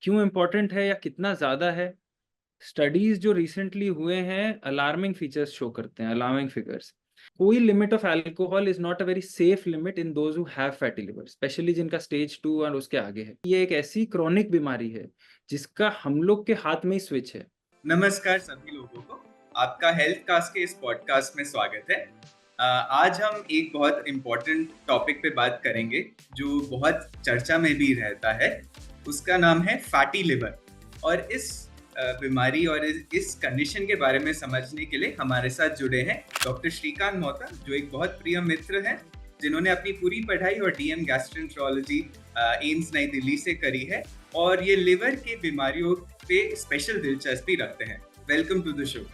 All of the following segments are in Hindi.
क्यों इम्पोर्टेंट है या कितना ज़्यादा है? स्टडीज जो रिसेंटली हुए हैं अलार्मिंग फीचर्स शो करते हैं, अलार्मिंग फिगर्स। कोई limit of alcohol is not a very safe limit in those who have fatty liver, specially जिनका स्टेज 2 और उसके आगे है। ये एक ऐसी क्रॉनिक बीमारी है जिसका हम लोग के हाथ में ही स्विच है। नमस्कार सभी लोगों को, आपका हेल्थ कास्ट के इस पॉडकास्ट में स्वागत है। आज हम एक बहुत इम्पोर्टेंट टॉपिक पे बात करेंगे जो बहुत चर्चा में भी रहता है। उसका नाम है फैटी लिवर। और इस बीमारी और इस कंडीशन के बारे में समझने के लिए हमारे साथ जुड़े हैं डॉक्टर श्रीकांत मोहता, जो एक बहुत प्रिय मित्र हैं, जिन्होंने अपनी पूरी पढ़ाई और डीएम गैस्ट्रोएंटरोलॉजी एम्स नई दिल्ली से करी है और ये लिवर की बीमारियों पे स्पेशल दिलचस्पी रखते हैं। Welcome to the show.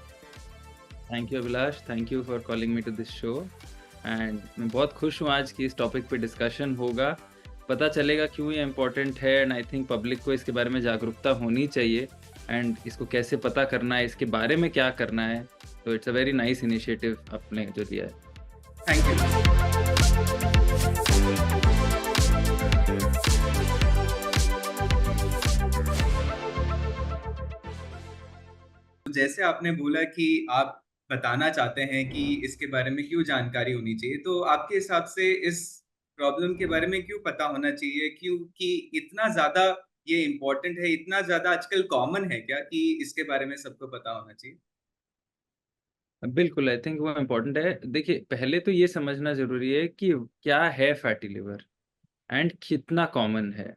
Thank you Abhilash, thank you for calling me to this show. And मैं बहुत खुश हूँ आज की इस टॉपिक पे डिस्कशन होगा, पता चलेगा क्यों ये इम्पोर्टेंट है। एंड आई थिंक पब्लिक को इसके बारे में जागरूकता होनी चाहिए एंड इसको कैसे पता करना है, इसके बारे में क्या करना है। तो it's a very nice initiative आपने जो लिया है। Thank you. जैसे आपने बोला कि आप बताना चाहते हैं कि इसके बारे में क्यों जानकारी होनी चाहिए, तो आपके हिसाब से इस प्रॉब्लम के बारे में क्यों पता होना चाहिए? क्योंकि इतना ज्यादा ये इम्पोर्टेंट है, इतना ज्यादा आजकल कॉमन है क्या कि इसके बारे में सबको पता होना चाहिए? बिल्कुल, आई थिंक वो इम्पोर्टेंट है। देखिए, पहले तो ये समझना ज़रूरी है कि क्या है फैटी लिवर एंड कितना कॉमन है।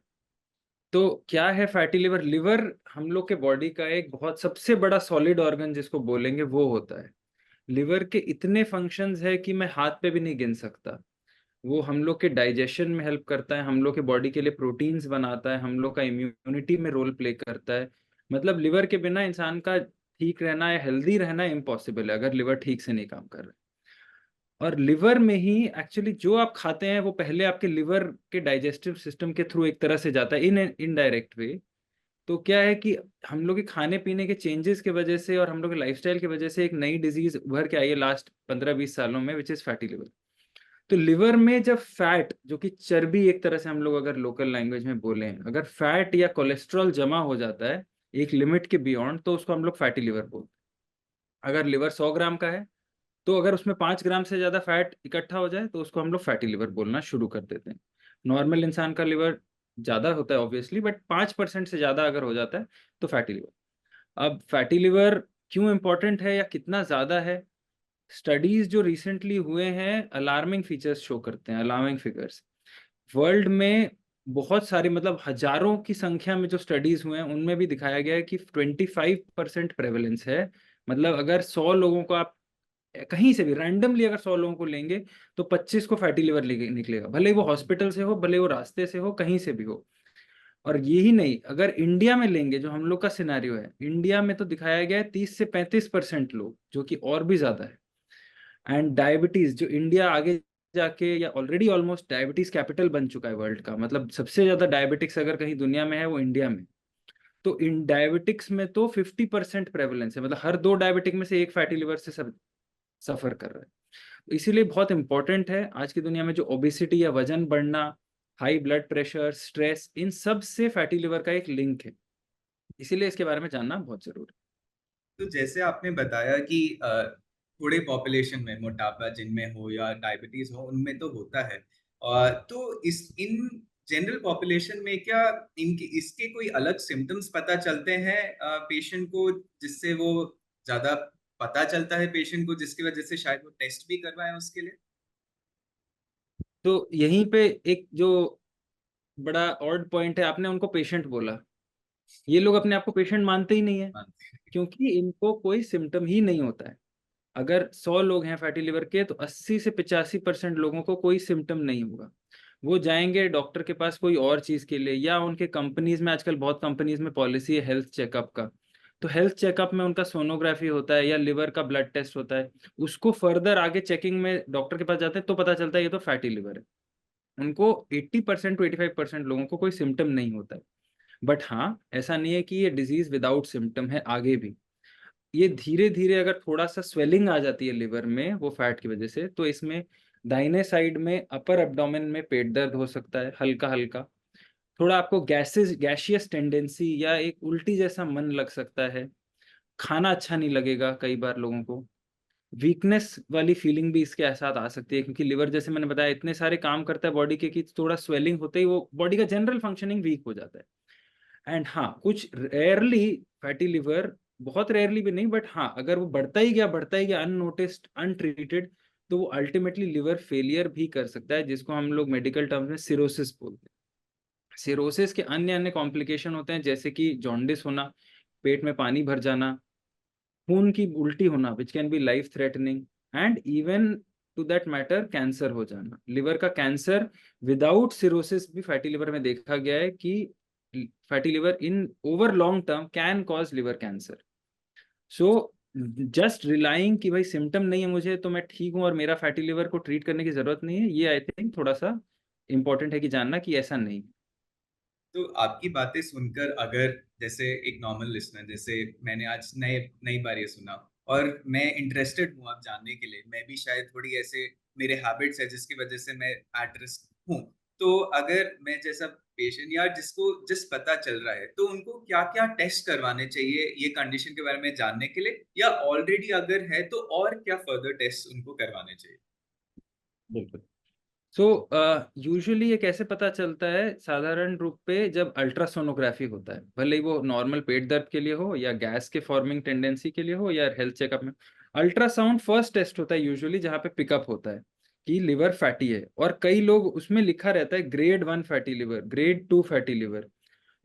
तो क्या है फैटी लिवर? लिवर हम लोग के बॉडी का एक बहुत सबसे बड़ा सॉलिड ऑर्गन जिसको बोलेंगे वो होता है। लिवर के इतने फंक्शंस है कि मैं हाथ पे भी नहीं गिन सकता। वो हम लोग के डाइजेशन में हेल्प करता है, हम लोग के बॉडी के लिए प्रोटीन्स बनाता है, हम लोग का इम्यूनिटी में रोल प्ले करता है। मतलब लिवर के बिना इंसान का ठीक रहना या हेल्दी रहना इम्पॉसिबल है अगर लिवर ठीक से नहीं काम कर रहा है। और लिवर में ही एक्चुअली जो आप खाते हैं वो पहले आपके लिवर के डाइजेस्टिव सिस्टम के थ्रू एक तरह से जाता है इन इनडायरेक्ट वे। तो क्या है कि हम लोग के खाने पीने के चेंजेस की वजह से और हम लोग के लाइफस्टाइल की वजह से एक नई डिजीज उभर के आई है लास्ट 15-20 सालों में, विच इज फैटी लिवर। तो लिवर में जब फैट, जो कि चर्बी एक तरह से हम लोग अगर लोकल लैंग्वेज में बोले, अगर फैट या कोलेस्ट्रॉल जमा हो जाता है एक लिमिट के बियॉन्ड, तो उसको हम लोग फैटी लिवर बोलते हैं। अगर लिवर 100 ग्राम का है तो अगर उसमें 5 ग्राम से ज्यादा फैट इकट्ठा हो जाए तो उसको हम लोग फैटी लिवर बोलना शुरू कर देते हैं। नॉर्मल इंसान का लिवर ज्यादा होता है ऑब्वियसली, बट 5% से ज्यादा अगर हो जाता है तो फैटी लिवर। अब फैटी लिवर क्यों इम्पोर्टेंट है या कितना ज्यादा है? स्टडीज जो रिसेंटली हुए हैं अलार्मिंग फीचर्स शो करते हैं, अलार्मिंग फिगर्स। वर्ल्ड में बहुत सारे, मतलब हजारों की संख्या में जो स्टडीज हुए हैं उनमें भी दिखाया गया है कि 25% प्रेवलेंस है। मतलब अगर 100 लोगों को आप कहीं से भी रैंडमली अगर 100 लोगों को लेंगे तो 25 को फैटी लिवर निकलेगा, भले वो हॉस्पिटल से हो, भले वो रास्ते से हो, कहीं से भी हो। और यही नहीं, अगर इंडिया में लेंगे जो हम लोग का सिनेरियो है, इंडिया में तो दिखाया गया है 30 से 35% लोग, जो कि और भी ज्यादा है। एंड डायबिटीज, जो इंडिया आगे जाके या ऑलरेडी ऑलमोस्ट डायबिटीज कैपिटल बन चुका है वर्ल्ड का, मतलब सबसे ज्यादा डायबिटिक्स अगर कहीं दुनिया में है वो इंडिया में। तो इन डायबिटिक्स में तो 50% प्रेवलेंस है, मतलब हर 2 डायबिटिक में से एक फैटी लिवर से सब सफर कर रहा है। तो इसीलिए बहुत इंपॉर्टेंट है आज की दुनिया में जो ओबेसिटी या वजन बढ़ना, हाई ब्लड प्रेशर, स्ट्रेस, इन सब से फैटी लिवर का एक लिंक है। इसीलिए इसके बारे में जानना बहुत जरूरी तो जैसे आपने बताया कि थोड़े पॉपुलेशन में मोटापा जिनमें हो या डायबिटीज हो उनमें तो होता है। तो इस इन जनरल पॉपुलेशन में क्या इनके इसके कोई अलग सिम्टम्स पता चलते हैं पेशेंट को, जिससे वो ज्यादा पता चलता है पेशेंट को, जिसकी वजह से शायद वो टेस्ट भी करवाएं उसके लिए? है। तो यहीं पे एक जो बड़ा ऑड पॉइंट है, आपने उनको पेशेंट बोला। ये लोग अपने आप को पेशेंट मानते ही नहीं है, क्योंकि इनको कोई सिम्टम ही नहीं होता है। अगर 100 लोग हैं फैटी लिवर के तो 80 से 85% लोगों को कोई सिम्टम नहीं होगा। वो जाएंगे डॉक्टर के पास कोई और चीज के लिए, या उनके कंपनीज में, आजकल बहुत कंपनीज में पॉलिसी है हेल्थ चेकअप का, तो हेल्थ चेकअप में उनका सोनोग्राफी होता है या लिवर का ब्लड टेस्ट होता है। उसको फर्दर आगे चेकिंग में डॉक्टर के पास जाते हैं तो पता चलता है ये तो फैटी लिवर है। उनको 80% to 85% लोगों को कोई सिम्टम नहीं होता है। बट हाँ, ऐसा नहीं है कि ये डिजीज विदाउट सिम्टम है, आगे भी ये धीरे धीरे अगर थोड़ा सा स्वेलिंग आ जाती है लिवर में वो फैट की वजह से, तो इसमें दाहिने साइड में अपर एब्डोमेन में पेट दर्द हो सकता है हल्का हल्का। थोड़ा आपको गैशियस टेंडेंसी या एक उल्टी जैसा मन लग सकता है, खाना अच्छा नहीं लगेगा कई बार लोगों को, वीकनेस वाली फीलिंग भी इसके साथ आ सकती है, क्योंकि लिवर जैसे मैंने बताया इतने सारे काम करता है बॉडी के कि थोड़ा स्वेलिंग होते ही वो बॉडी का जनरल फंक्शनिंग वीक हो जाता है। एंड हाँ, कुछ रेयरली फैटी लिवर, बहुत रेयरली भी नहीं, बट हाँ अगर वो बढ़ता ही गया अननोटिस्ड अनट्रीटेड, तो वो अल्टीमेटली लिवर फेलियर भी कर सकता है, जिसको हम लोग मेडिकल टर्म्स में सिरोसिस बोलते हैं। सिरोसिस के अन्य अन्य कॉम्प्लिकेशन होते हैं, जैसे कि जॉन्डिस होना, पेट में पानी भर जाना, खून की उल्टी होना which can be life threatening, and even to that matter cancer हो जाना। लिवर का कैंसर विदाउट सिरोसिस भी फैटी लिवर में देखा गया है कि fatty liver in over long term can cause liver cancer. So just relying कि भाई सिम्टम नहीं है मुझे तो मैं ठीक हूँ और मेरा फैटी लिवर को ट्रीट करने की जरूरत नहीं है, ये आई थिंक थोड़ा सा इंपॉर्टेंट है कि जानना कि ऐसा नहीं। तो आपकी बातें सुनकर, अगर जैसे एक नॉर्मल लिसनर, जैसे मैंने आज नए नई बार ये सुना और मैं इंटरेस्टेड हूँ आप जानने के लिए, मैं भी शायद थोड़ी ऐसे मेरे हैबिट्स है जिसकी वजह से मैं एट रिस्क हूँ, तो अगर मैं जैसा पेशेंट या जिसको जिस पता चल रहा है, तो उनको क्या क्या टेस्ट करवाने चाहिए ये कंडीशन के बारे में जानने के लिए, या ऑलरेडी अगर है तो और क्या फर्दर टेस्ट उनको करवाने चाहिए? बिल्कुल। सो यूजुअली ये कैसे पता चलता है, साधारण रूप पे जब अल्ट्रासोनोग्राफी होता है, भले ही वो नॉर्मल पेट दर्द के लिए हो या गैस के फॉर्मिंग टेंडेंसी के लिए हो या हेल्थ चेकअप में, अल्ट्रासाउंड फर्स्ट टेस्ट होता है यूजुअली, जहाँ पे पिकअप होता है कि लिवर फैटी है। और कई लोग उसमें लिखा रहता है grade 1 fatty liver, grade 2 fatty liver.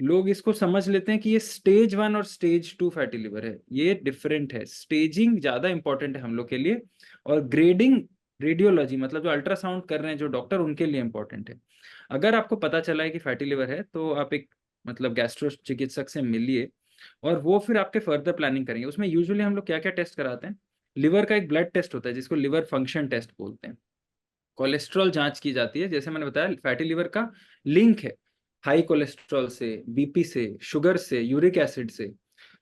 लोग इसको समझ लेते हैं कि ये स्टेज 1 और स्टेज 2 फैटी लिवर है, ये डिफरेंट है। स्टेजिंग ज्यादा इंपॉर्टेंट है हम लोग के लिए, और ग्रेडिंग रेडियोलॉजी मतलब जो अल्ट्रासाउंड कर रहे हैं जो डॉक्टर, उनके लिए इंपॉर्टेंट है। अगर आपको पता चला है कि फैटी लिवर है तो आप एक मतलब गैस्ट्रो चिकित्सक से मिलिए, और वो फिर आपके फर्दर प्लानिंग करेंगे। उसमें यूजुअली हम लोग क्या क्या टेस्ट कराते हैं, लिवर का एक ब्लड टेस्ट होता है जिसको लिवर फंक्शन टेस्ट बोलते हैं। कोलेस्ट्रॉल जांच की जाती है, जैसे मैंने बताया फैटी लिवर का लिंक है हाई कोलेस्ट्रॉल से, बीपी से, शुगर से, यूरिक एसिड से।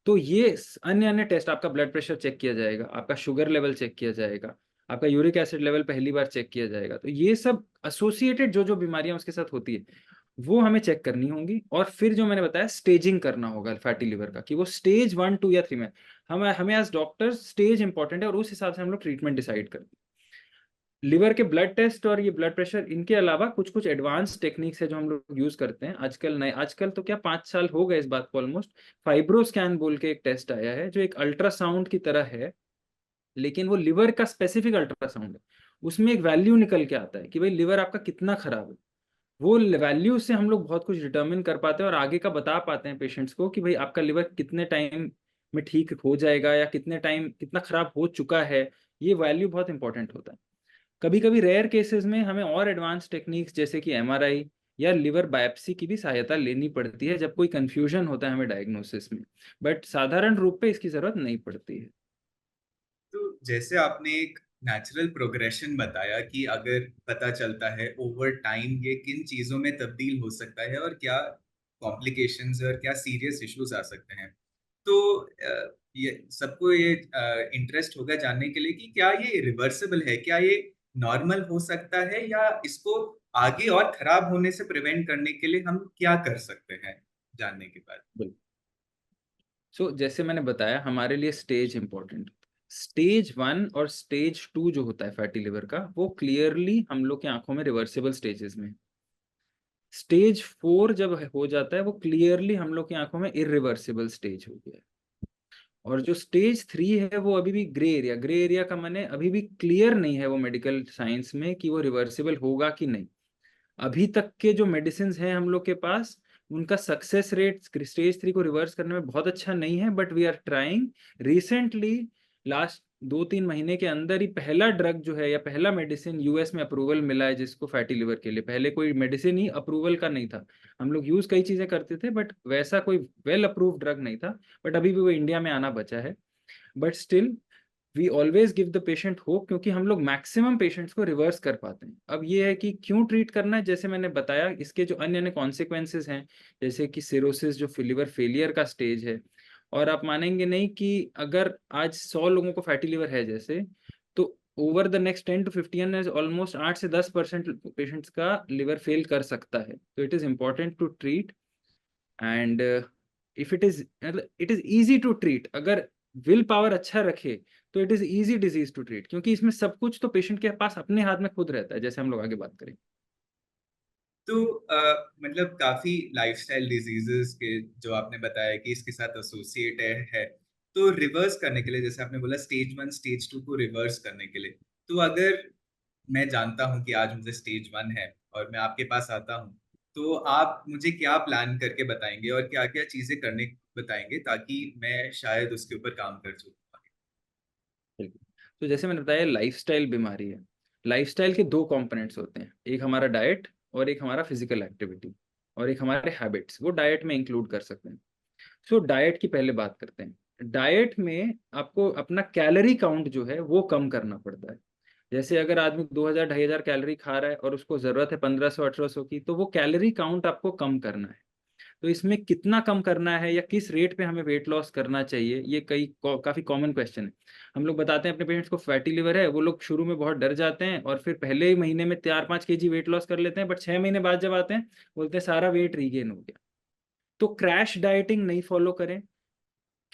तो ये अन्य अन्य टेस्ट, आपका ब्लड प्रेशर चेक किया जाएगा, आपका शुगर लेवल चेक किया जाएगा, आपका यूरिक एसिड लेवल पहली बार चेक किया जाएगा। तो ये सब एसोसिएटेड जो जो बीमारियां उसके साथ होती है वो हमें चेक करनी होंगी। और फिर जो मैंने बताया स्टेजिंग करना होगा फैटी लिवर का, कि वो स्टेज 1, 2 या 3 में, हमें हमें एज डॉक्टर स्टेज इंपॉर्टेंट है और उस हिसाब से हम लोग ट्रीटमेंट डिसाइड करते हैं। लिवर के ब्लड टेस्ट और ये ब्लड प्रेशर, इनके अलावा कुछ कुछ एडवांस टेक्निक्स है जो हम लोग यूज करते हैं आजकल। नए आजकल तो क्या 5 साल हो गए इस बात को ऑलमोस्ट, फाइब्रोस्कैन बोल के एक टेस्ट आया है जो एक अल्ट्रासाउंड की तरह है, लेकिन वो लिवर का स्पेसिफिक अल्ट्रासाउंड है। उसमें एक वैल्यू निकल के आता है कि भाई लिवर आपका कितना खराब है। वो वैल्यू से हम लोग बहुत कुछ डिटरमिन कर पाते हैं और आगे का बता पाते हैं पेशेंट्स को कि भाई आपका लिवर कितने टाइम में ठीक हो जाएगा या कितने टाइम कितना खराब हो चुका है। ये वैल्यू बहुत इंपॉर्टेंट होता है। कभी कभी रेयर केसेस में हमें और एडवांस टेक्निक्स जैसे कि एमआरआई या लिवर बायोप्सी की भी सहायता लेनी पड़ती है जब कोई कंफ्यूजन होता है हमें डायग्नोसिस में, बट साधारण रूप पे इसकी जरूरत नहीं पड़ती है। तो जैसे आपने एक नेचुरल प्रोग्रेशन बताया कि अगर पता चलता है ओवर टाइम ये किन चीजों में तब्दील हो सकता है और क्या कॉम्प्लिकेशंस और क्या सीरियस इश्यूज आ सकते हैं, तो ये सबको ये इंटरेस्ट होगा जानने के लिए कि क्या ये रिवर्सिबल है, क्या ये नॉर्मल हो सकता है, या इसको आगे और खराब होने से प्रिवेंट करने के लिए हम क्या कर सकते हैं जानने के बाद। बिल्कुल। सो जैसे मैंने बताया हमारे लिए स्टेज इंपॉर्टेंट, स्टेज 1 और स्टेज 2 जो होता है फैटी लिवर का, वो क्लियरली हम लोग की आंखों में रिवर्सिबल स्टेजेस में। स्टेज 4 जब हो जाता है वो क्लियरली हम लोग की आंखों में इरिवर्सिबल स्टेज हो गया है। और जो स्टेज 3 है वो अभी भी ग्रे एरिया, ग्रे एरिया का माने अभी भी क्लियर नहीं है वो मेडिकल साइंस में कि वो रिवर्सिबल होगा कि नहीं। अभी तक के जो मेडिसिन हैं हम लोग के पास, उनका सक्सेस रेट स्टेज 3 को रिवर्स करने में बहुत अच्छा नहीं है, but we are trying. Recently last 2-3 महीने के अंदर ही पहला ड्रग जो है या पहला मेडिसिन यूएस में अप्रूवल मिला है जिसको फैटी लिवर के लिए। पहले कोई मेडिसिन ही अप्रूवल का नहीं था, हम लोग यूज कई चीजें करते थे बट वैसा कोई वेल अप्रूव्ड ड्रग नहीं था। बट अभी भी वो इंडिया में आना बचा है, but still we always give the patient hope, क्योंकि हम लोग मैक्सिमम पेशेंट्स को रिवर्स कर पाते हैं। अब ये है कि क्यों ट्रीट करना है, जैसे मैंने बताया इसके जो अन्य अन्य कॉन्सिक्वेंसेज हैं, जैसे कि सिरोसिस जो लिवर फेलियर का स्टेज है। और आप मानेंगे नहीं कि अगर आज 100 लोगों को फैटी लिवर है जैसे, तो over the next 10 to 15 years almost 8 से 10% पेशेंट्स का लिवर फेल कर सकता है। तो it is important to treat, and if it is easy to treat, अगर विल पावर अच्छा रखे तो it is easy disease to treat, क्योंकि इसमें सब कुछ तो पेशेंट के पास अपने हाथ में खुद रहता है, जैसे हम लोग आगे बात करेंगे। तो मतलब काफी लाइफस्टाइल डिजीजेस के जो आपने बताया कि इसके साथ एसोसिएटेड है, तो रिवर्स करने के लिए, जैसे आपने बोला स्टेज 1 स्टेज 2 को रिवर्स करने के लिए, तो अगर मैं जानता हूं कि आज मुझे स्टेज 1 है और मैं आपके पास आता हूं, तो आप मुझे क्या प्लान करके बताएंगे और क्या क्या चीजें करने बताएंगे ताकि मैं शायद उसके ऊपर काम कर सकूं। बिल्कुल। तो जैसे मैंने बताया, लाइफस्टाइल बीमारी है। लाइफस्टाइल के दो कंपोनेंट्स होते हैं, एक हमारा डाइट और एक हमारा फिजिकल एक्टिविटी, और एक हमारे हैबिट्स, वो डाइट में इंक्लूड कर सकते हैं। सो डाइट की पहले बात करते हैं। डाइट में आपको अपना कैलोरी काउंट जो है वो कम करना पड़ता है। जैसे अगर आदमी 2000 2500 कैलोरी खा रहा है और उसको जरूरत है 1500 1800 की, तो वो कैलोरी काउंट आपको कम करना है। तो इसमें कितना कम करना है या किस रेट पे हमें वेट लॉस करना चाहिए, ये काफी कॉमन क्वेश्चन है। हम लोग बताते हैं अपने पेरेंट्स को फैटी लिवर है, वो लोग शुरू में बहुत डर जाते हैं और फिर पहले ही महीने में 4 5 kg वेट लॉस कर लेते हैं, बट 6 महीने बाद जब आते हैं बोलते हैं सारा वेट रीगेन हो गया। तो क्रैश डाइटिंग नहीं फॉलो करें।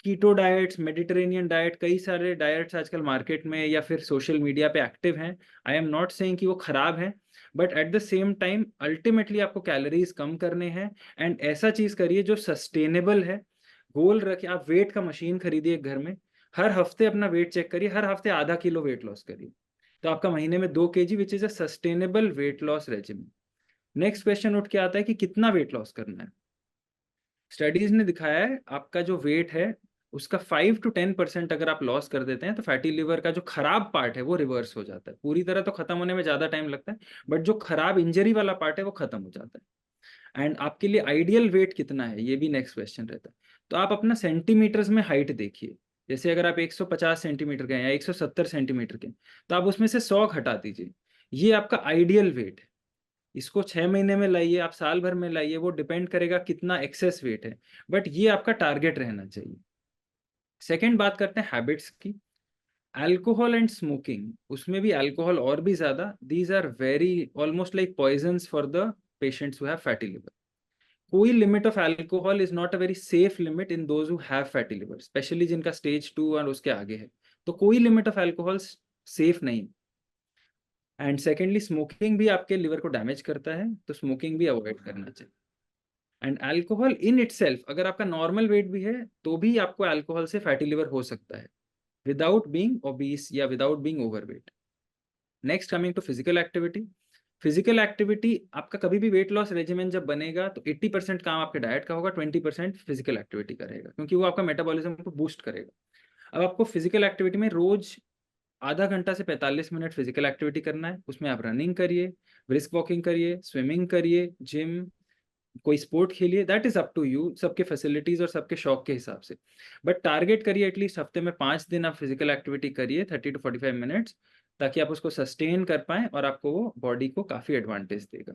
कीटो डाइट्स, मेडिटेरेनियन डाइट, कई सारे डाइट्स आजकल मार्केट में या फिर सोशल मीडिया पे एक्टिव हैं। आई एम नॉट सेइंग कि वो खराब है, but at the same time ultimately आपको कैलोरीज कम करने हैं। एंड ऐसा चीज करिए जो सस्टेनेबल है। गोल रखिए, आप वेट का मशीन खरीदिए घर में, हर हफ्ते अपना वेट चेक करिए, हर हफ्ते आधा किलो वेट लॉस करिए, तो आपका महीने में 2 kg, which is a sustainable weight loss regiment. Next question उठ के आता है कि कितना वेट लॉस करना है। स्टडीज ने दिखाया है आपका जो वेट है उसका 5 to 10% अगर आप लॉस कर देते हैं तो फैटी लिवर का जो खराब पार्ट है वो रिवर्स हो जाता है। पूरी तरह तो खत्म होने में ज्यादा टाइम लगता है, बट जो खराब इंजरी वाला पार्ट है वो खत्म हो जाता है। एंड आपके लिए आइडियल वेट कितना है, ये भी नेक्स्ट क्वेश्चन रहता है। तो आप अपना सेंटीमीटर्स में हाइट देखिए। जैसे अगर आप 150 सेंटीमीटर के हैं या 170 सेंटीमीटर के हैं, तो आप उसमें से 100 घटा दीजिए। ये आपका आइडियल वेट है। इसको 6 महीने में लाइए, आप साल भर में लाइए, वो डिपेंड करेगा कितना एक्सेस वेट है, बट ये आपका टारगेट रहना चाहिए। सेकेंड बात करते हैं हैबिट्स की। अल्कोहल एंड स्मोकिंग, उसमें भी अल्कोहल और भी ज्यादा, these are very almost like poisons for the patients who have fatty liver. कोई limit of alcohol is not a very safe limit in those who have fatty liver, specially जिनका स्टेज 2 और उसके आगे है। तो कोई लिमिट ऑफ अल्कोहल सेफ नहीं। एंड सेकेंडली, स्मोकिंग भी आपके लिवर को डैमेज करता है, तो स्मोकिंग भी अवॉइड करना चाहिए। एंड अल्कोहल इन इटसेल्फ, अगर आपका नॉर्मल वेट भी है तो भी आपको अल्कोहल से फैटी लिवर हो सकता है, विदाउट बीइंग ओबीस या without being overweight. Next, coming to physical activity. Physical activity आपका कभी भी वेट लॉस रेजिमेंट जब बनेगा तो 80% काम आपके डाइट का होगा, 20% फिजिकल एक्टिविटी का रहेगा, क्योंकि वो आपका मेटाबॉलिज्म को बूस्ट करेगा। अब आपको फिजिकल एक्टिविटी में रोज आधा घंटा से 45 मिनट फिजिकल एक्टिविटी करना है। उसमें आप रनिंग करिए, ब्रिस्क वॉकिंग करिए, स्विमिंग करिए, जिम, कोई स्पोर्ट खेलिए, that is up to you, सबके फैसिलिटीज और सबके शौक के हिसाब से। बट टारगेट करिए एटलीस्ट हफ्ते में 5 दिन आप फिजिकल एक्टिविटी करिए 30 to 45 मिनट्स, ताकि आप उसको सस्टेन कर पाएं और आपको वो बॉडी को काफी एडवांटेज देगा।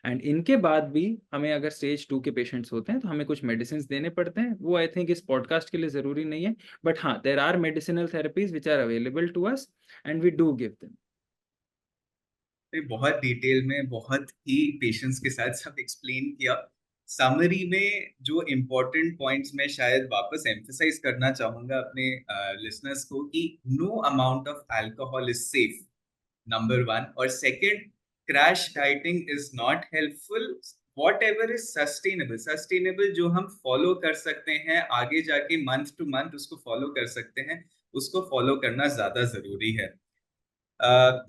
एंड इनके बाद भी हमें अगर स्टेज 2 के पेशेंट्स होते हैं तो हमें कुछ मेडिसिन देने पड़ते हैं, वो आई थिंक इस पॉडकास्ट के लिए जरूरी नहीं है, बट हाँ, there are medicinal therapies which are available to us and we do give them. बहुत डिटेल में, बहुत ही पेशेंस के साथ सब एक्सप्लेन किया। समरी में जो इम्पोर्टेंट पॉइंट्स मैं शायद वापस एम्फसाइज करना चाहूंगा अपने लिसनर्स को कि no amount of alcohol is safe, number 1। और second, crash dieting is not helpful. Whatever is sustainable, sustainable जो हम फॉलो कर सकते हैं आगे जाके मंथ टू मंथ उसको फॉलो कर सकते हैं, उसको फॉलो करना ज्यादा जरूरी है।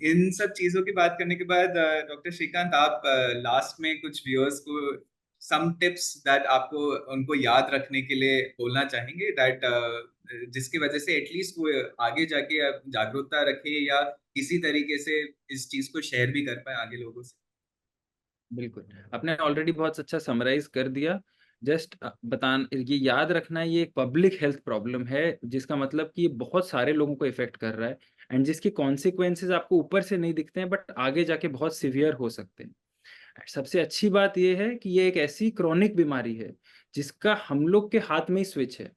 इन सब चीजों की बात करने के बाद डॉक्टर श्रीकांत, आप लास्ट में कुछ व्यूअर्स को सम टिप्स दैट आपको उनको याद रखने के लिए बोलना चाहेंगे, दैट जिसकी वजह से एटलीस्ट वो आगे जाके जागरूकता रखे या किसी तरीके से इस चीज को शेयर भी कर पाए आगे लोगों से। बिल्कुल, आपने ऑलरेडी बहुत अच्छा समराइज कर दिया। जस्ट बताना, ये याद रखना है, ये एक पब्लिक हेल्थ प्रॉब्लम है, जिसका मतलब कि ये बहुत सारे लोगों को इफेक्ट कर रहा है, एंड जिसके कॉन्सिक्वेंसेज आपको ऊपर से नहीं दिखते हैं बट आगे जाके बहुत सिवियर हो सकते हैं। सबसे अच्छी बात ये है कि ये एक ऐसी क्रॉनिक बीमारी है जिसका हम लोग के हाथ में ही स्विच है।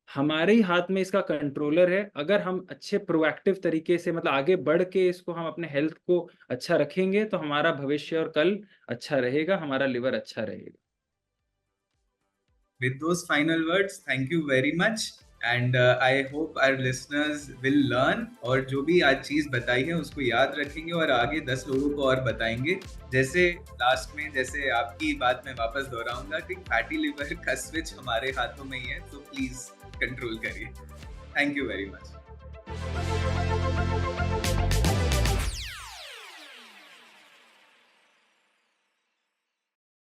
हमारे ही हाथ में इसका कंट्रोलर है। अगर हम अच्छे प्रोएक्टिव तरीके से मतलब आगे बढ़ के इसको हम अपने हेल्थ को अच्छा रखेंगे तो हमारा भविष्य और कल अच्छा रहेगा, हमारा लिवर अच्छा रहेगा। With those final words, thank you very much, and I hope our listeners will learn, और जो भी आज चीज बताई है उसको याद रखेंगे और आगे 10 लोगों को और बताएंगे। जैसे लास्ट में जैसे आपकी बात में वापस दोहराऊंगा कि फैटी लिवर का स्विच हमारे हाथों में ही है, तो प्लीज कंट्रोल करिए। Thank you very much.